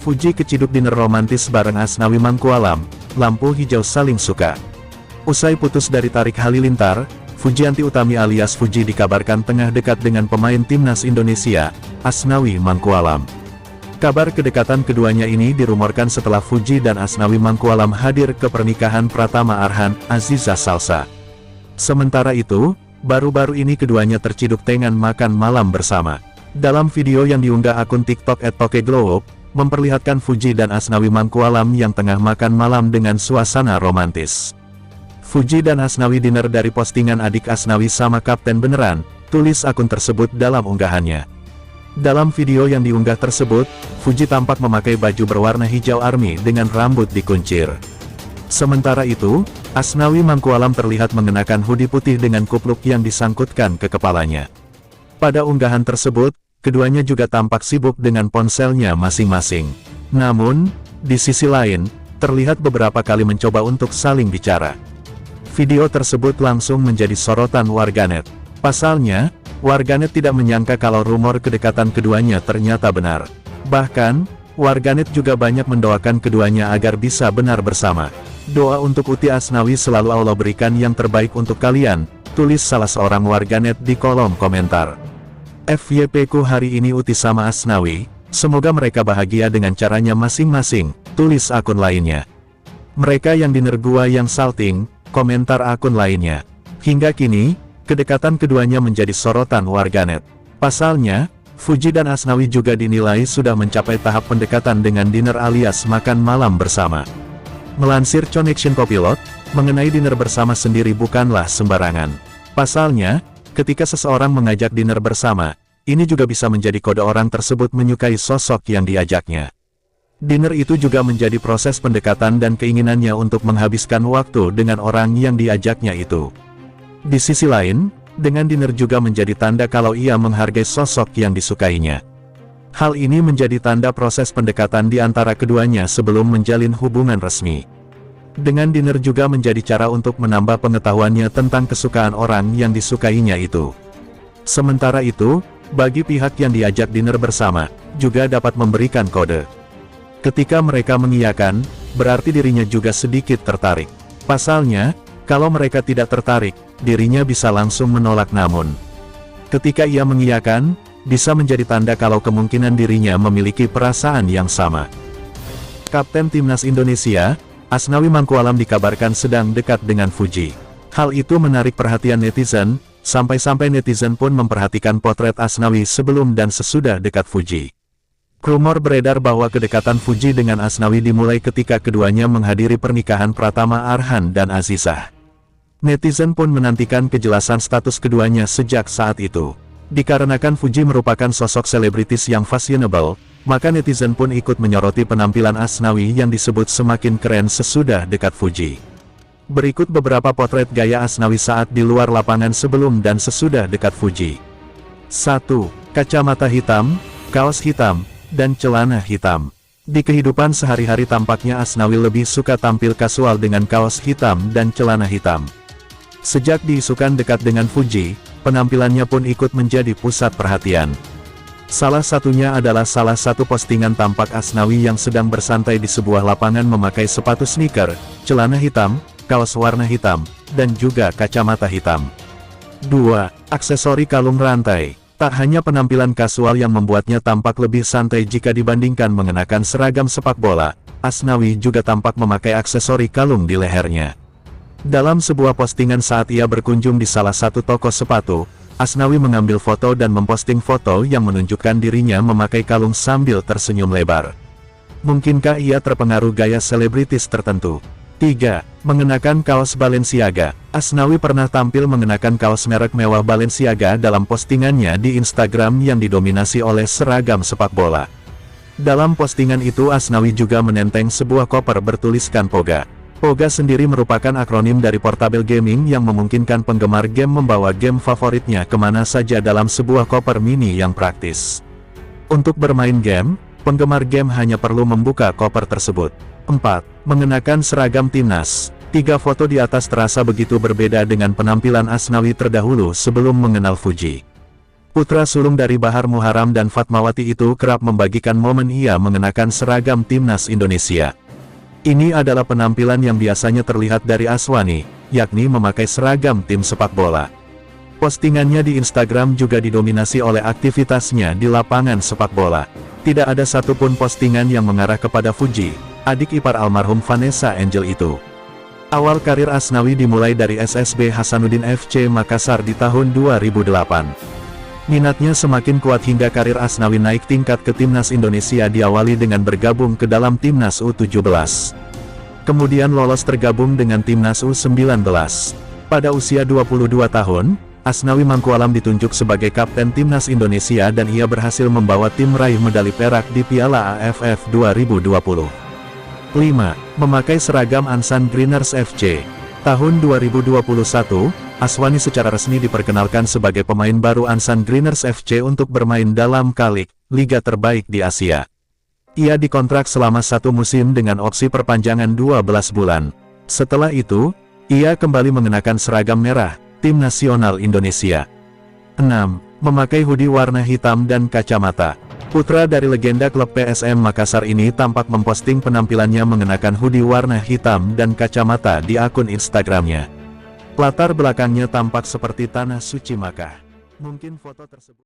Fuji keciduk dinner romantis bareng Asnawi Mangkualam, lampu hijau saling suka. Usai putus dari Tarik Halilintar, Fujianti Utami alias Fuji dikabarkan tengah dekat dengan pemain timnas Indonesia, Asnawi Mangkualam. Kabar kedekatan keduanya ini dirumorkan setelah Fuji dan Asnawi Mangkualam hadir ke pernikahan Pratama Arhan, Aziza Salsa. Sementara itu, baru-baru ini keduanya terciduk tengan makan malam bersama. Dalam video yang diunggah akun TikTok @tokeglow, memperlihatkan Fuji dan Asnawi Mangkualam yang tengah makan malam dengan suasana romantis. Fuji dan Asnawi dinner dari postingan adik Asnawi sama Kapten Beneran, tulis akun tersebut dalam unggahannya. Dalam video yang diunggah tersebut, Fuji tampak memakai baju berwarna hijau army dengan rambut dikuncir. Sementara itu, Asnawi Mangkualam terlihat mengenakan hoodie putih dengan kupluk yang disangkutkan ke kepalanya. Pada unggahan tersebut, keduanya juga tampak sibuk dengan ponselnya masing-masing. Namun, di sisi lain, terlihat beberapa kali mencoba untuk saling bicara. Video tersebut langsung menjadi sorotan warganet. Pasalnya, warganet tidak menyangka kalau rumor kedekatan keduanya ternyata benar. Bahkan, warganet juga banyak mendoakan keduanya agar bisa benar bersama. Doa untuk Uti Asnawi selalu Allah berikan yang terbaik untuk kalian, tulis salah seorang warganet di kolom komentar. FYP-ku hari ini Uti sama Asnawi, semoga mereka bahagia dengan caranya masing-masing, tulis akun lainnya. Mereka yang dinner gua yang salting, komentar akun lainnya. Hingga kini, kedekatan keduanya menjadi sorotan warganet. Pasalnya, Fuji dan Asnawi juga dinilai sudah mencapai tahap pendekatan dengan dinner alias makan malam bersama. Melansir Connection Copilot, mengenai dinner bersama sendiri bukanlah sembarangan. Pasalnya, ketika seseorang mengajak dinner bersama, ini juga bisa menjadi kode orang tersebut menyukai sosok yang diajaknya. Dinner itu juga menjadi proses pendekatan dan keinginannya untuk menghabiskan waktu dengan orang yang diajaknya itu. Di sisi lain, dengan dinner juga menjadi tanda kalau ia menghargai sosok yang disukainya. Hal ini menjadi tanda proses pendekatan di antara keduanya sebelum menjalin hubungan resmi. Dengan dinner juga menjadi cara untuk menambah pengetahuannya tentang kesukaan orang yang disukainya itu. Sementara itu, bagi pihak yang diajak dinner bersama, juga dapat memberikan kode. Ketika mereka mengiyakan, berarti dirinya juga sedikit tertarik. Pasalnya, kalau mereka tidak tertarik, dirinya bisa langsung menolak namun. Ketika ia mengiyakan, bisa menjadi tanda kalau kemungkinan dirinya memiliki perasaan yang sama. Kapten Timnas Indonesia, Asnawi Mangkualam dikabarkan sedang dekat dengan Fuji. Hal itu menarik perhatian netizen, sampai-sampai netizen pun memperhatikan potret Asnawi sebelum dan sesudah dekat Fuji. Rumor beredar bahwa kedekatan Fuji dengan Asnawi dimulai ketika keduanya menghadiri pernikahan Pratama Arhan dan Azizah. Netizen pun menantikan kejelasan status keduanya sejak saat itu. Dikarenakan Fuji merupakan sosok selebritis yang fashionable, maka netizen pun ikut menyoroti penampilan Asnawi yang disebut semakin keren sesudah dekat Fuji. Berikut beberapa potret gaya Asnawi saat di luar lapangan sebelum dan sesudah dekat Fuji. 1. Kacamata hitam, kaos hitam, dan celana hitam. Di kehidupan sehari-hari tampaknya Asnawi lebih suka tampil kasual dengan kaos hitam dan celana hitam. Sejak diisukan dekat dengan Fuji, penampilannya pun ikut menjadi pusat perhatian. Salah satunya adalah salah satu postingan tampak Asnawi yang sedang bersantai di sebuah lapangan memakai sepatu sneaker, celana hitam, kaos warna hitam, dan juga kacamata hitam. 2. Aksesori kalung rantai. Tak hanya penampilan kasual yang membuatnya tampak lebih santai jika dibandingkan mengenakan seragam sepak bola, Asnawi juga tampak memakai aksesori kalung di lehernya. Dalam sebuah postingan saat ia berkunjung di salah satu toko sepatu, Asnawi mengambil foto dan memposting foto yang menunjukkan dirinya memakai kalung sambil tersenyum lebar. Mungkinkah ia terpengaruh gaya selebritis tertentu? 3. Mengenakan kaos Balenciaga. Asnawi pernah tampil mengenakan kaos merek mewah Balenciaga dalam postingannya di Instagram yang didominasi oleh seragam sepak bola. Dalam postingan itu Asnawi juga menenteng sebuah koper bertuliskan Poga. Poga sendiri merupakan akronim dari Portable Gaming yang memungkinkan penggemar game membawa game favoritnya kemana saja dalam sebuah koper mini yang praktis. Untuk bermain game, penggemar game hanya perlu membuka koper tersebut. 4. Mengenakan seragam timnas. 3 foto di atas terasa begitu berbeda dengan penampilan Asnawi terdahulu sebelum mengenal Fuji. Putra sulung dari Bahar Muharam dan Fatmawati itu kerap membagikan momen ia mengenakan seragam timnas Indonesia. Ini adalah penampilan yang biasanya terlihat dari Aswani, yakni memakai seragam tim sepak bola. Postingannya di Instagram juga didominasi oleh aktivitasnya di lapangan sepak bola. Tidak ada satupun postingan yang mengarah kepada Fuji, adik ipar almarhum Vanessa Angel itu. Awal karir Asnawi dimulai dari SSB Hasanuddin FC Makassar di tahun 2008. Minatnya semakin kuat hingga karir Asnawi naik tingkat ke timnas Indonesia diawali dengan bergabung ke dalam timnas U17. Kemudian lolos tergabung dengan timnas U19. Pada usia 22 tahun, Asnawi Mangkualam ditunjuk sebagai kapten timnas Indonesia dan ia berhasil membawa tim meraih medali perak di Piala AFF 2020. 5. Memakai seragam Ansan Greeners FC. Tahun 2021, Aswani secara resmi diperkenalkan sebagai pemain baru Ansan Greeners FC untuk bermain dalam K-League, liga terbaik di Asia. Ia dikontrak selama 1 musim dengan opsi perpanjangan 12 bulan. Setelah itu, ia kembali mengenakan seragam merah, tim nasional Indonesia. 6. Memakai hoodie warna hitam dan kacamata. Putra dari legenda klub PSM Makassar ini tampak memposting penampilannya mengenakan hoodie warna hitam dan kacamata di akun Instagramnya. Latar belakangnya tampak seperti tanah suci Makkah. Mungkin foto tersebut